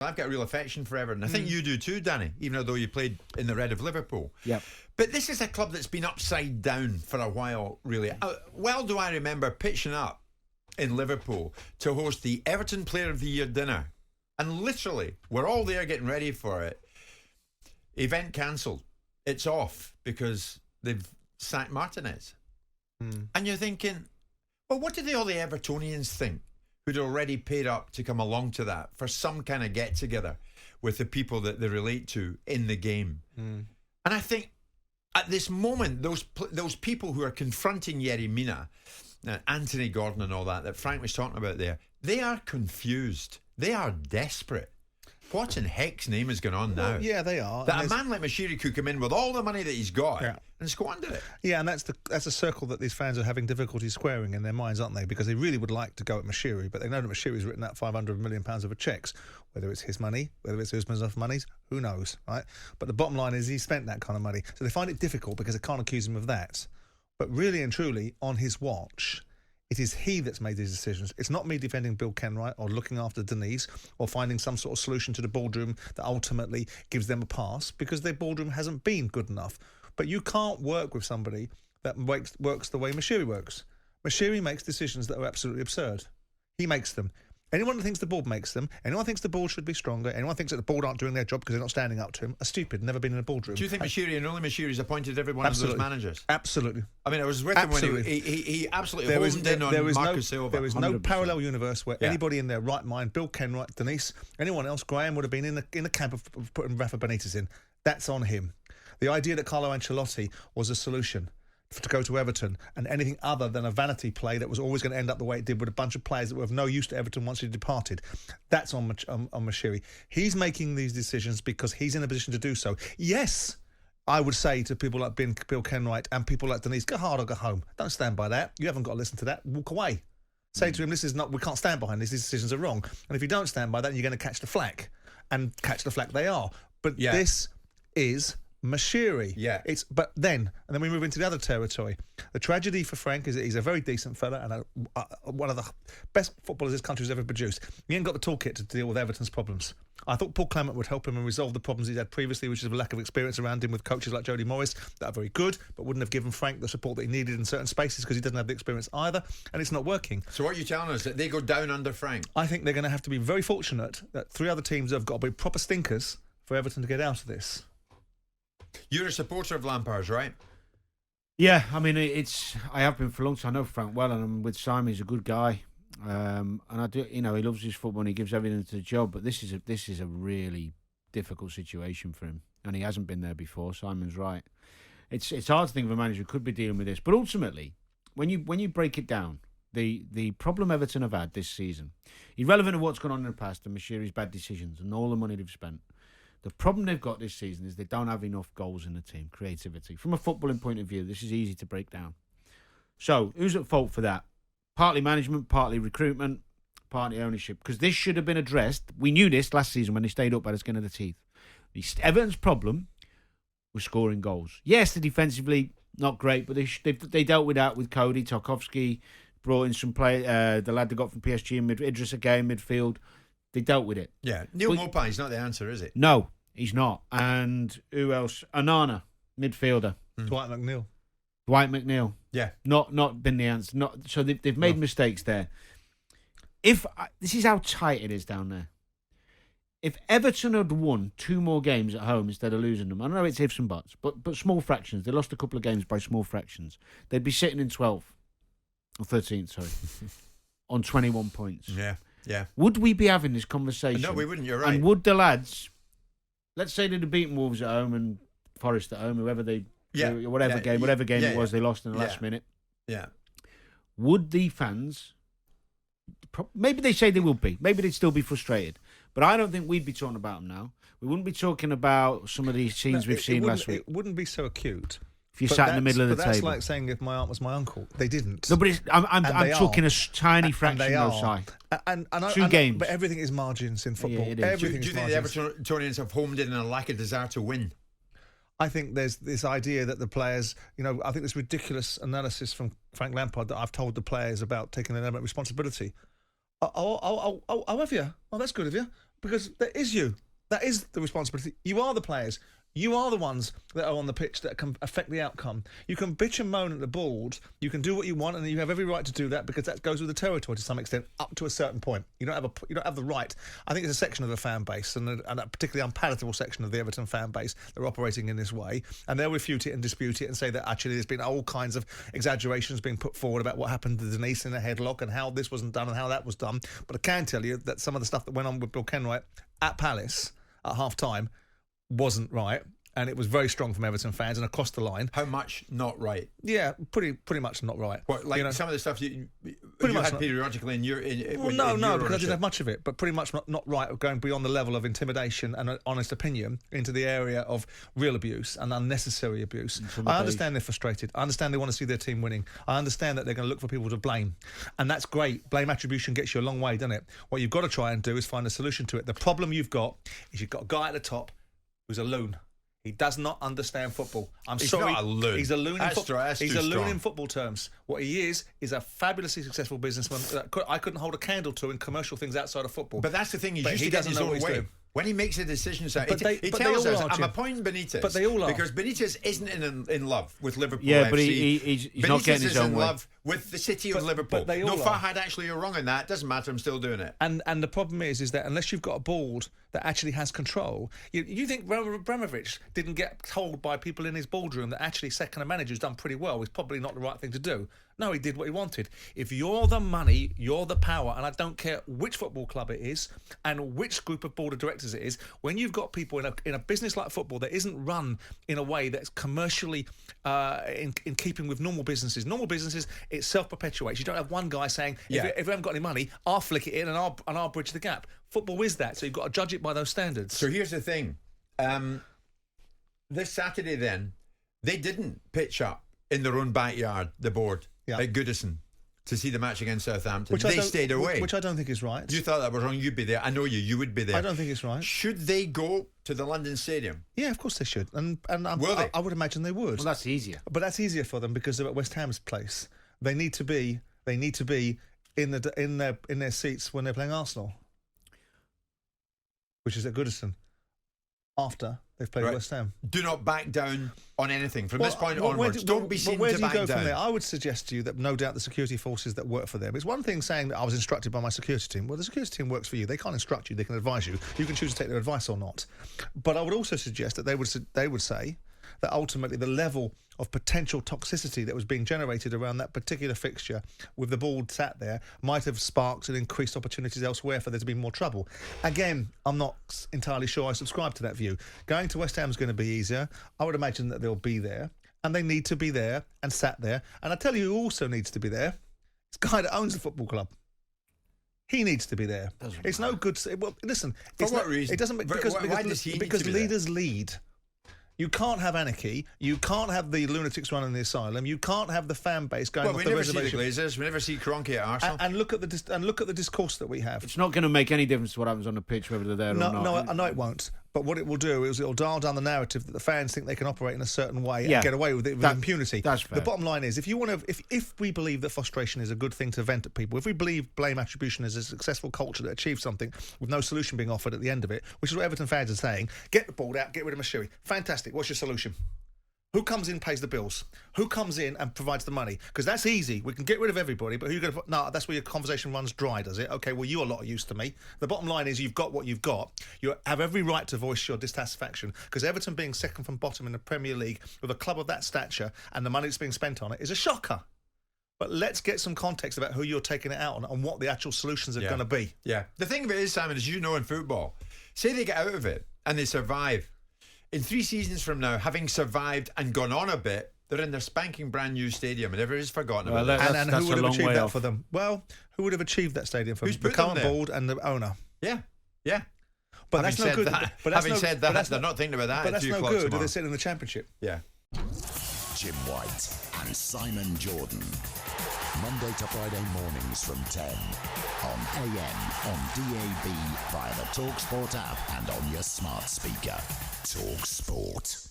I've got a real affection for Everton. I think you do too, Danny, even though you played in the red of Liverpool. Yep. But this is a club that's been upside down for a while, really. Well do I remember pitching up in Liverpool to host the Everton Player of the Year dinner. And literally, we're all there getting ready for it. Event cancelled. It's off because they've sacked Martinez. And you're thinking, well, what do all the Evertonians think who'd already paid up to come along to that for some kind of get-together with the people that they relate to in the game? And I think at this moment, those people who are confronting Yerry Mina, Anthony Gordon and all that Frank was talking about there, they are confused. They are desperate. What in heck's name is going on now? Yeah, they are. That a man like Mashiri could come in with all the money that he's got and squander it. Yeah, and that's a circle that these fans are having difficulty squaring in their minds, aren't they? Because they really would like to go at Mashiri, but they know that Mashiri's written out £500 million of checks. Whether it's his money, whether it's Usman's money, who knows, right? But the bottom line is he spent that kind of money. So they find it difficult because they can't accuse him of that. But really and truly, on his watch, it is he that's made these decisions. It's not me defending Bill Kenwright or looking after Denise or finding some sort of solution to the boardroom that ultimately gives them a pass because their boardroom hasn't been good enough. But you can't work with somebody that works the way Mashiri works. Mashiri makes decisions that are absolutely absurd. He makes them. Anyone that thinks the board makes them, anyone thinks the board should be stronger, anyone thinks that the board aren't doing their job because they're not standing up to him, are stupid, never been in a boardroom. Do you think Mashiri and only Mashiri's appointed every one of those managers? Absolutely. I mean, I was with him when he absolutely homed in on Marcus Silva. There is 100%. no parallel universe where anybody in their right mind, Bill Kenwright, Denise, anyone else, Graeme would have been in the camp of putting Rafa Benitez in. That's on him. The idea that Carlo Ancelotti was a solution to go to Everton and anything other than a vanity play that was always going to end up the way it did with a bunch of players that were of no use to Everton once he departed. That's on Mashiri. He's making these decisions because he's in a position to do so. Yes, I would say to people like Bill Kenwright and people like Denise, go hard or go home. Don't stand by that. You haven't got to listen to that. Walk away. Say to him, we can't stand behind this. These decisions are wrong. And if you don't stand by that, you're going to catch the flak. And catch the flak they are. But this is Mashiri. Yeah. And then we move into the other territory. The tragedy for Frank is that he's a very decent fella and one of the best footballers this country has ever produced. He ain't got the toolkit to deal with Everton's problems. I thought Paul Clement would help him and resolve the problems he's had previously, which is a lack of experience around him with coaches like Jody Morris that are very good, but wouldn't have given Frank the support that he needed in certain spaces because he doesn't have the experience either, and it's not working. So what are you telling us, that they go down under Frank? I think they're going to have to be very fortunate that three other teams have got to be proper stinkers for Everton to get out of this. You're a supporter of Lampard's, right? Yeah, I mean, I have been for a long time. I know Frank well, and I'm with Simon. He's a good guy, and I do. He loves his football and he gives everything to the job. But this is a really difficult situation for him, and he hasn't been there before. Simon's right. It's hard to think of a manager who could be dealing with this. But ultimately, when you break it down, the problem Everton have had this season, irrelevant of what's gone on in the past and Mashiri's bad decisions and all the money they've spent. The problem they've got this season is they don't have enough goals in the team, creativity. From a footballing point of view, this is easy to break down. So, who's at fault for that? Partly management, partly recruitment, partly ownership. Because this should have been addressed. We knew this last season when they stayed up by the skin of the teeth. Everton's problem was scoring goals. Yes, they're defensively not great, but they dealt with that with Cody, Tarkowski, brought in some play, the lad they got from PSG in Idris again, midfield. They dealt with it. Yeah. Neil Maupay's not the answer, is it? No, he's not. And who else? Onana, midfielder. Dwight McNeil. Yeah. Not been the answer. So they've made mistakes there. This is how tight it is down there. If Everton had won 2 more games at home instead of losing them, I know it's ifs and buts, but small fractions. They lost a couple of games by small fractions. They'd be sitting in 12th or 13th, sorry, on 21 points. Yeah. Yeah. Would we be having this conversation? No, we wouldn't. You're right. And would the lads, let's say they'd have beaten Wolves at home and Forest at home, whatever game it was, they lost in the last minute. Yeah. Would the fans? Maybe they say they will be. Maybe they'd still be frustrated. But I don't think we'd be talking about them now. We wouldn't be talking about some of these scenes we've seen last week. It wouldn't be so acute. If you sat in the middle of the table. That's like saying if my aunt was my uncle. They didn't. No, but I'm talking a tiny fraction of those side. And 2 games. But everything is margins in football. Yeah, it is. Do you think the Evertonians have homed in a lack of desire to win? I think there's this idea that the players, I think this ridiculous analysis from Frank Lampard that I've told the players about taking an element of responsibility. Oh, have you? Oh, that's good of you. because that is you. That is the responsibility. You are the players. You are the ones that are on the pitch that can affect the outcome. You can bitch and moan at the board. You can do what you want, and you have every right to do that because that goes with the territory to some extent, up to a certain point. You don't have the right. I think it's a section of the fan base, and a particularly unpalatable section of the Everton fan base that are operating in this way, and they'll refute it and dispute it and say that actually there's been all kinds of exaggerations being put forward about what happened to Denise in a headlock and how this wasn't done and how that was done. But I can tell you that some of the stuff that went on with Bill Kenwright at Palace at half-time wasn't right, and it was very strong from Everton fans and across the line. How much not right? Yeah, pretty much not right. What, like, you know, some of the stuff you had periodically in your... No, because I didn't have much of it, but pretty much not right, going beyond the level of intimidation and an honest opinion into the area of real abuse and unnecessary abuse. I understand they're frustrated. I understand they want to see their team winning. I understand that they're going to look for people to blame, and that's great. Blame attribution gets you a long way, doesn't it? What you've got to try and do is find a solution to it. The problem you've got is you've got a guy at the top who's a loon. He does not understand football. He's not a loon. He's a loon in football. He's a loon in football terms. What he is a fabulously successful businessman that I couldn't hold a candle to in commercial things outside of football. But that's the thing. He doesn't know his way. When he makes a decision, he tells us, I'm appointing Benitez. But they all are. Because Benitez isn't in love with Liverpool FC. But he's not getting his own way. Benitez is in love with the city of Liverpool. No, Farhad, actually, you're wrong on that. It doesn't matter. I'm still doing it. And the problem is that unless you've got a board that actually has control, you think Abramovich didn't get told by people in his boardroom that actually second manager's done pretty well. It's probably not the right thing to do. No, he did what he wanted. If you're the money, you're the power, and I don't care which football club it is and which group of board of directors it is, when you've got people in a business like football that isn't run in a way that's commercially in keeping with normal businesses, it self-perpetuates. You don't have one guy saying, if we haven't got any money, I'll flick it in and I'll bridge the gap. Football is that, so you've got to judge it by those standards. So here's the thing. This Saturday then, they didn't pitch up in their own backyard, the board, at Goodison, to see the match against Southampton. They stayed away. Which I don't think is right. You thought that was wrong. You'd be there. I know you would be there. I don't think it's right. Should they go to the London Stadium? Yeah, of course they should. And Will they? I would imagine they would. Well, that's easier. But that's easier for them because they're at West Ham's place. They need to be in their seats when they're playing Arsenal, which is at Goodison, after they've played West Ham. Do not back down on anything from this point onwards. Don't be seen to back down. Where do you go from there? I would suggest to you that no doubt the security forces that work for them. It's one thing saying that I was instructed by my security team. Well, the security team works for you. They can't instruct you. They can advise you. You can choose to take their advice or not. But I would also suggest that they would say that ultimately the level of potential toxicity that was being generated around that particular fixture with the board sat there might have sparked and increased opportunities elsewhere for there to be more trouble. Again, I'm not entirely sure I subscribe to that view. Going to West Ham is going to be easier. I would imagine that they'll be there, and they need to be there and sat there. And I tell you who also needs to be there. It's the guy that owns the football club. He needs to be there. It's no good. Well, listen. For what reason? It doesn't because leaders lead. You can't have anarchy. You can't have the lunatics running the asylum. You can't have the fan base going off the reservation. We never see the Glazers. We never see Kroenke at Arsenal. And look at the discourse that we have. It's not going to make any difference to what happens on the pitch, whether they're there or not. No, I know it won't. But what it will do is it'll dial down the narrative that the fans think they can operate in a certain way and get away with it with impunity. That's fair. The bottom line is, if we believe that frustration is a good thing to vent at people, if we believe blame attribution is a successful culture that achieves something with no solution being offered at the end of it, which is what Everton fans are saying, get the ball out, get rid of Mashiri. Fantastic. What's your solution? Who comes in, pays the bills? Who comes in and provides the money? Because that's easy. We can get rid of everybody, but who are you going to put? No, that's where your conversation runs dry, does it? Okay, well, you're a lot of use to me. The bottom line is you've got what you've got. You have every right to voice your dissatisfaction, because Everton being second from bottom in the Premier League with a club of that stature and the money that's being spent on it is a shocker. But let's get some context about who you're taking it out on and what the actual solutions are going to be. Yeah. The thing of it is, Simon, as you know in football, say they get out of it and they survive. In 3 seasons from now, having survived and gone on a bit, they're in their spanking brand new stadium and everybody's forgotten about it. And who would have achieved that for them? Well, who would have achieved that stadium for them? The current board and the owner. Yeah. But that's no good. Having said that, they're not thinking about that. But that's no good. They're sitting in the Championship. Yeah. Jim White and Simon Jordan. Monday to Friday mornings from 10 on AM, on DAB, via the talkSPORT app and on your smart speaker. talkSPORT.